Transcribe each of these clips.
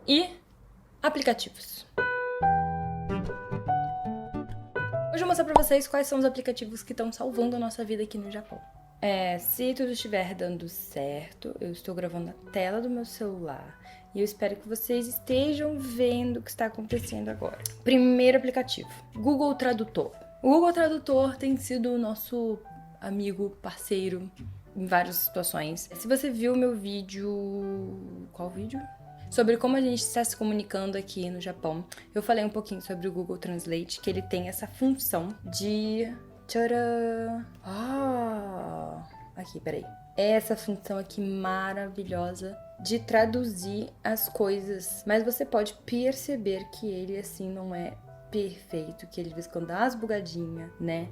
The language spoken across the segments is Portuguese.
e aplicativos. Hoje eu vou mostrar pra vocês quais são os aplicativos que estão salvando a nossa vida aqui no Japão. Se tudo estiver dando certo, eu estou gravando na tela do meu celular e eu espero que vocês estejam vendo o que está acontecendo agora. Primeiro aplicativo, Google Tradutor. O Google Tradutor tem sido o nosso amigo, parceiro em várias situações. Se você viu meu vídeo... Qual vídeo? Sobre como a gente está se comunicando aqui no Japão, eu falei um pouquinho sobre o Google Translate, que ele tem essa função de... Tcharam! Aqui, peraí. Essa função aqui maravilhosa de traduzir as coisas. Mas você pode perceber que ele, assim, não é perfeito, que ele de vez em quando dá umas bugadinhas, né?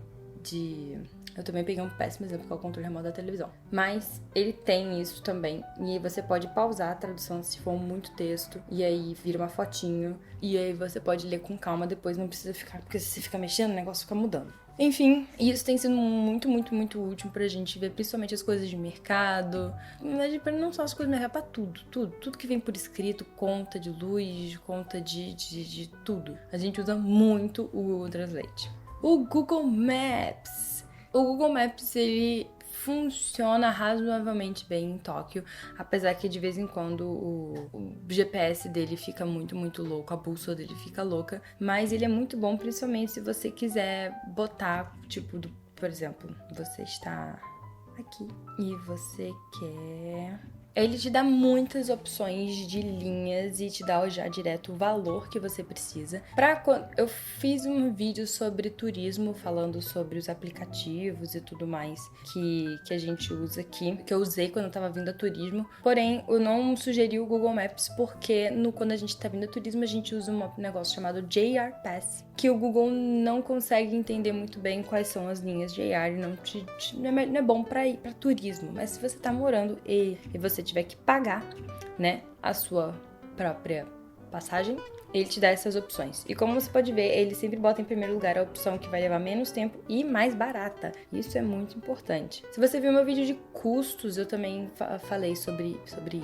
Eu também peguei um péssimo exemplo, que é o controle remoto da televisão. Mas ele tem isso também. E aí você pode pausar a tradução se for muito texto. E aí vira uma fotinho. E aí você pode ler com calma, depois não precisa ficar... Porque se você fica mexendo, o negócio fica mudando. Enfim, isso tem sido muito, muito, muito útil pra gente ver, principalmente as coisas de mercado. Não só as coisas de mercado, pra tudo que vem por escrito, conta de luz, conta de tudo. A gente usa muito o Google Translate. O Google Maps. O Google Maps, ele funciona razoavelmente bem em Tóquio, apesar que de vez em quando o GPS dele fica muito, muito louco, a bússola dele fica louca, mas ele é muito bom, principalmente se você quiser botar, tipo, por exemplo, você está aqui e você quer... Ele te dá muitas opções de linhas e te dá já direto o valor que você precisa. Eu fiz um vídeo sobre turismo, falando sobre os aplicativos e tudo mais que a gente usa aqui, que eu usei quando eu tava vindo a turismo. Porém, eu não sugeri o Google Maps porque quando a gente tá vindo a turismo, a gente usa um negócio chamado JR Pass, que o Google não consegue entender muito bem quais são as linhas JR, não é bom pra ir pra turismo. Mas se você tá morando e você tiver que pagar, né, a sua própria passagem, ele te dá essas opções. E como você pode ver, ele sempre bota em primeiro lugar a opção que vai levar menos tempo e mais barata. Isso é muito importante. Se você viu meu vídeo de custos, eu também falei sobre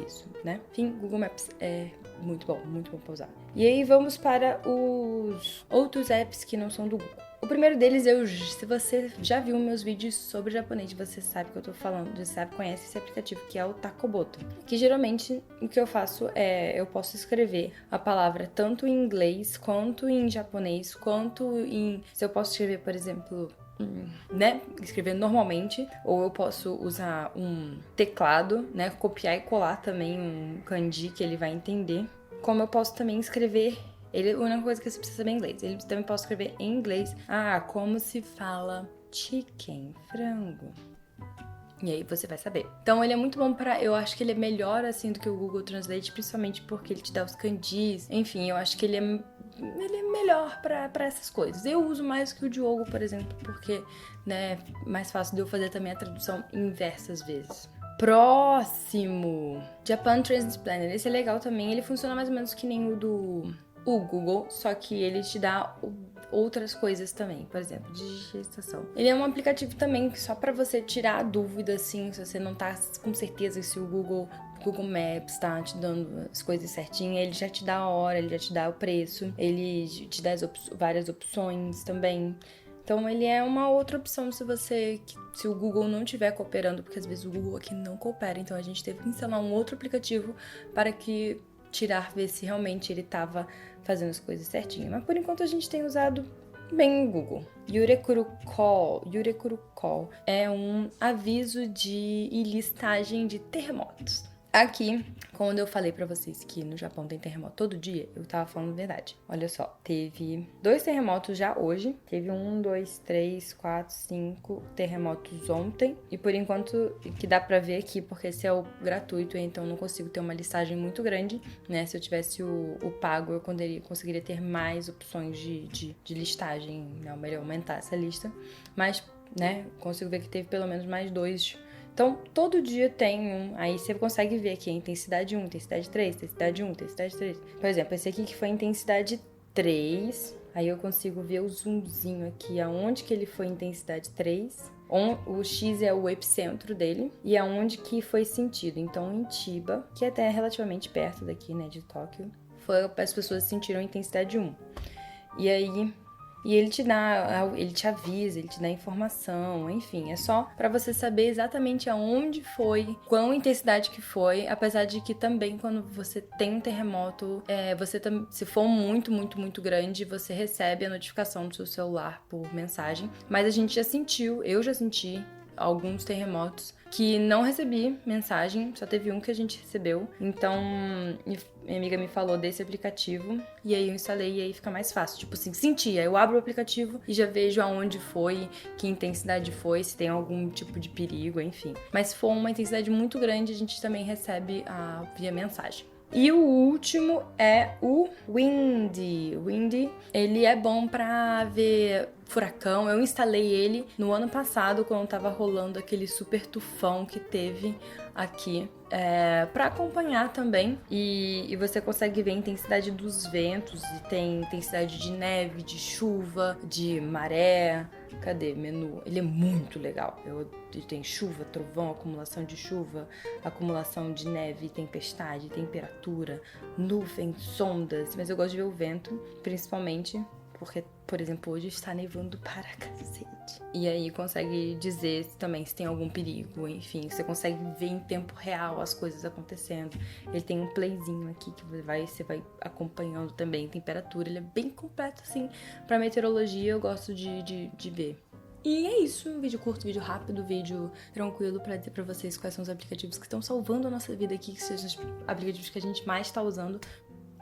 isso, né? Enfim, Google Maps é muito bom pra usar. E aí vamos para os outros apps que não são do Google. O primeiro deles, se você já viu meus vídeos sobre japonês, você sabe o que eu tô falando, você conhece esse aplicativo, que é o Takoboto. Que geralmente o que eu faço eu posso escrever a palavra tanto em inglês, quanto em japonês, se eu posso escrever, por exemplo, né, escrever normalmente, ou eu posso usar um teclado, né, copiar e colar também um kanji que ele vai entender. Como eu posso também escrever... a única coisa que você precisa saber é inglês. Ele também pode escrever em inglês. Como se fala chicken, frango. E aí você vai saber. Então ele é muito bom eu acho que ele é melhor assim do que o Google Translate, principalmente porque ele te dá os kanjis. Enfim, eu acho que ele é melhor pra essas coisas. Eu uso mais que o Diogo, por exemplo, porque, né, mais fácil de eu fazer também a tradução inversa às vezes. Próximo! Japan Transit Planner. Esse é legal também. Ele funciona mais ou menos que nem o Google, só que ele te dá outras coisas também, por exemplo, digitação. Ele é um aplicativo também só pra você tirar a dúvida, assim, se você não tá com certeza se o Google Maps tá te dando as coisas certinhas, ele já te dá a hora, ele já te dá o preço, ele te dá várias opções também. Então ele é uma outra opção se o Google não estiver cooperando, porque às vezes o Google aqui não coopera, então a gente teve que instalar um outro aplicativo para ver se realmente ele estava fazendo as coisas certinho. Mas por enquanto a gente tem usado bem o Google. Yurekuru Call é um aviso e listagem de terremotos. Aqui, quando eu falei pra vocês que no Japão tem terremoto todo dia, eu tava falando a verdade. Olha só, teve 2 terremotos já hoje. Teve 1, 2, 3, 4, 5 terremotos ontem. E por enquanto, que dá pra ver aqui, porque esse é o gratuito, então não consigo ter uma listagem muito grande, né? Se eu tivesse o pago, eu conseguiria ter mais opções de listagem, né? Melhor aumentar essa lista. Mas, né, consigo ver que teve pelo menos mais 2. Então, todo dia tem um, aí você consegue ver aqui a intensidade 1, intensidade 3, intensidade 1, intensidade 3. Por exemplo, esse aqui que foi a intensidade 3, aí eu consigo ver o zoomzinho aqui, aonde que ele foi intensidade 3 O X é o epicentro dele e é onde que foi sentido. Então, em Chiba, que é até relativamente perto daqui, né, de Tóquio, as pessoas sentiram a intensidade 1. E aí... E ele te avisa, ele te dá informação, enfim, é só pra você saber exatamente aonde foi, qual intensidade que foi, apesar de que também quando você tem um terremoto, se for muito, muito, muito grande, você recebe a notificação do seu celular por mensagem, mas a gente já sentiu, eu já senti alguns terremotos que não recebi mensagem, só teve um que a gente recebeu. Então, minha amiga me falou desse aplicativo e aí eu instalei e aí fica mais fácil. Tipo assim, sentia, eu abro o aplicativo e já vejo aonde foi, que intensidade foi, se tem algum tipo de perigo, enfim. Mas se for uma intensidade muito grande, a gente também recebe via mensagem. E o último é o Windy. Windy, ele é bom pra ver furacão. Eu instalei ele no ano passado, quando tava rolando aquele super tufão que teve aqui, pra acompanhar também. E você consegue ver a intensidade dos ventos, e tem intensidade de neve, de chuva, de maré. Cadê? Menu. Ele é muito legal. Ele tem chuva, trovão, acumulação de chuva, acumulação de neve, tempestade, temperatura, nuvens, sondas. Mas eu gosto de ver o vento, principalmente porque, por exemplo, hoje está nevando para cacete. E aí consegue dizer também se tem algum perigo, enfim. Você consegue ver em tempo real as coisas acontecendo. Ele tem um playzinho aqui que você vai acompanhando também temperatura. Ele é bem completo, assim, para meteorologia. Eu gosto de ver. E é isso, um vídeo curto, vídeo rápido, vídeo tranquilo pra dizer pra vocês quais são os aplicativos que estão salvando a nossa vida aqui, que sejam os aplicativos que a gente mais tá usando.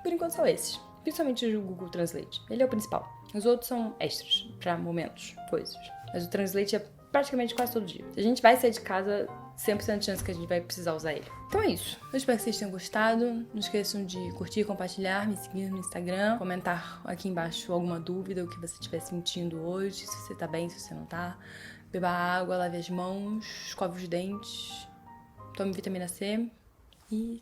Por enquanto são esses, principalmente o Google Translate. Ele é o principal. Os outros são extras, pra momentos, coisas. Mas o Translate é praticamente quase todo dia. Se a gente vai sair de casa, 100% de chance que a gente vai precisar usar ele. Então é isso. Eu espero que vocês tenham gostado. Não esqueçam de curtir, compartilhar, me seguir no Instagram, comentar aqui embaixo alguma dúvida, o que você estiver sentindo hoje, se você tá bem, se você não tá. Beba água, lave as mãos, escove os dentes, tome vitamina C e